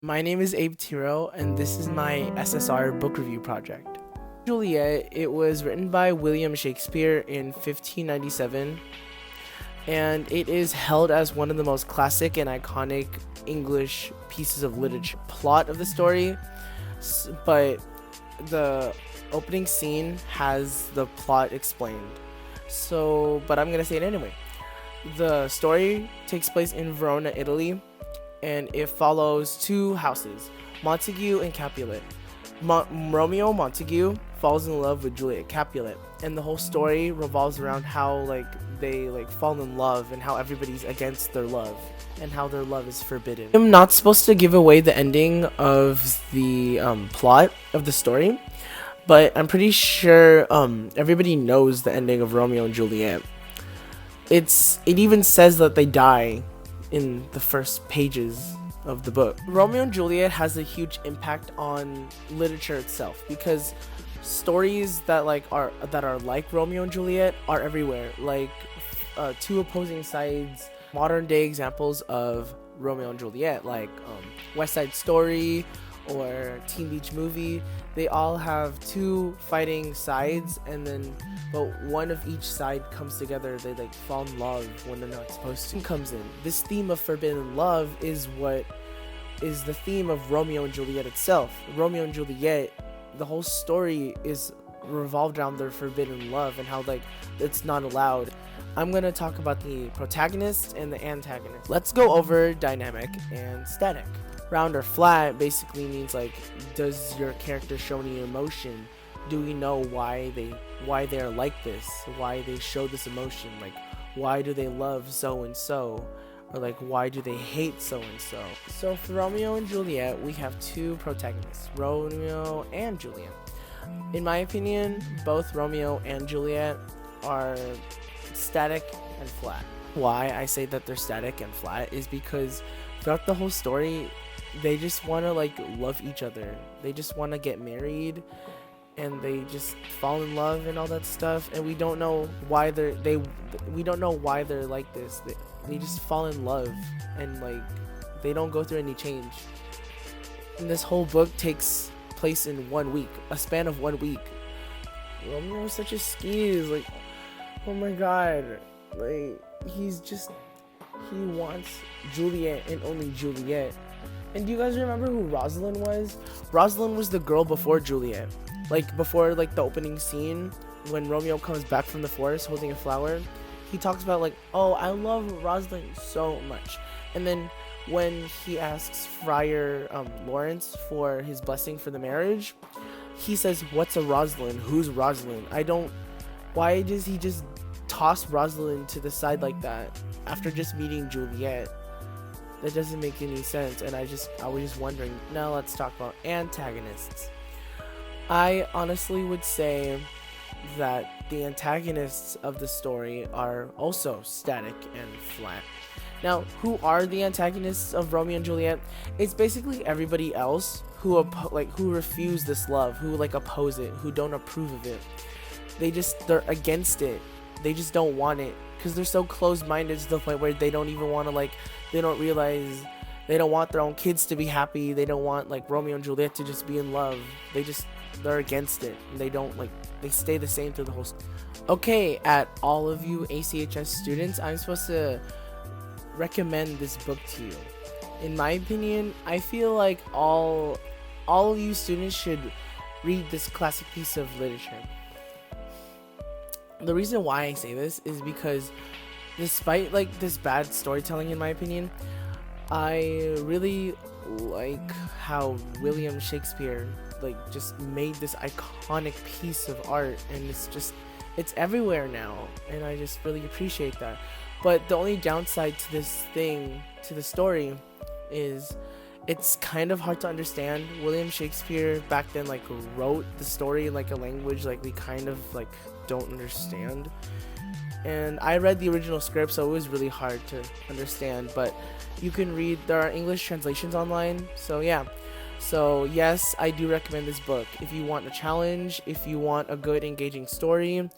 My name is Abe Tiro, and this is my SSR book review project. Juliet, it was written by William Shakespeare in 1597, and it is held as one of the most classic and iconic English pieces of literature. Plot of the story, but the opening scene has the plot explained. But I'm gonna say it anyway. The story takes place in Verona, Italy, and it follows two houses, Montague and Capulet. Romeo Montague falls in love with Juliet Capulet, and the whole story revolves around how they fall in love and how everybody's against their love and how their love is forbidden. I'm not supposed to give away the ending of the plot of the story, but I'm pretty sure everybody knows the ending of Romeo and Juliet. It even says that they die in the first pages of the book. Romeo and Juliet has a huge impact on literature itself because stories that are like Romeo and Juliet are everywhere. Two opposing sides, modern day examples of Romeo and Juliet, like West Side Story or Teen Beach Movie. They all have two fighting sides, but one of each side comes together. They fall in love when they're not supposed to. Comes in this theme of forbidden love is what is the theme of Romeo and Juliet itself. Romeo and Juliet, the whole story is revolved around their forbidden love and how it's not allowed. I'm gonna talk about the protagonist and the antagonist. Let's go over dynamic and static. Round or flat basically means does your character show any emotion? Do we know why they are like this? Why they show this emotion? Why do they love so and so? Or why do they hate so and so? So for Romeo and Juliet, we have two protagonists, Romeo and Juliet. In my opinion, both Romeo and Juliet are static and flat. Why I say that they're static and flat is because throughout the whole story, they just want to love each other. They just want to get married, and they just fall in love and all that stuff. And we don't know why they're like this. They just fall in love, and they don't go through any change. And this whole book takes place in 1 week, a span of 1 week. Romeo is such a skis, oh my god, he wants Juliet and only Juliet. And do you guys remember who Rosalind was? Rosalind was the girl before Juliet. Before the opening scene, when Romeo comes back from the forest holding a flower, he talks about oh, I love Rosalind so much. And then when he asks Friar Lawrence for his blessing for the marriage, he says, "What's a Rosalind? Who's Rosalind?" Why does he just toss Rosalind to the side like that after just meeting Juliet? That doesn't make any sense, and I was just wondering. Now let's talk about antagonists. I honestly would say that the antagonists of the story are also static and flat. Now, who are the antagonists of Romeo and Juliet? It's basically everybody else who refuse this love, who oppose it, who don't approve of it. They're against it. They just don't want it because they're so closed-minded to the point where they don't even want to they don't realize they don't want their own kids to be happy. They don't want Romeo and Juliet to just be in love. They're against it. And they stay the same through the whole Okay, at all of you ACHS students, I'm supposed to recommend this book to you. In my opinion, I feel all of you students should read this classic piece of literature. The reason why I say this is because despite this bad storytelling, in my opinion, I really like how William Shakespeare just made this iconic piece of art, and it's everywhere now, and I just really appreciate that. But the only downside to the story is it's kind of hard to understand. William Shakespeare back then wrote the story in a language we kind of don't understand. And I read the original script, so it was really hard to understand, but you can read, there are English translations online. So yeah. So yes, I do recommend this book if you want a challenge, if you want a good engaging story.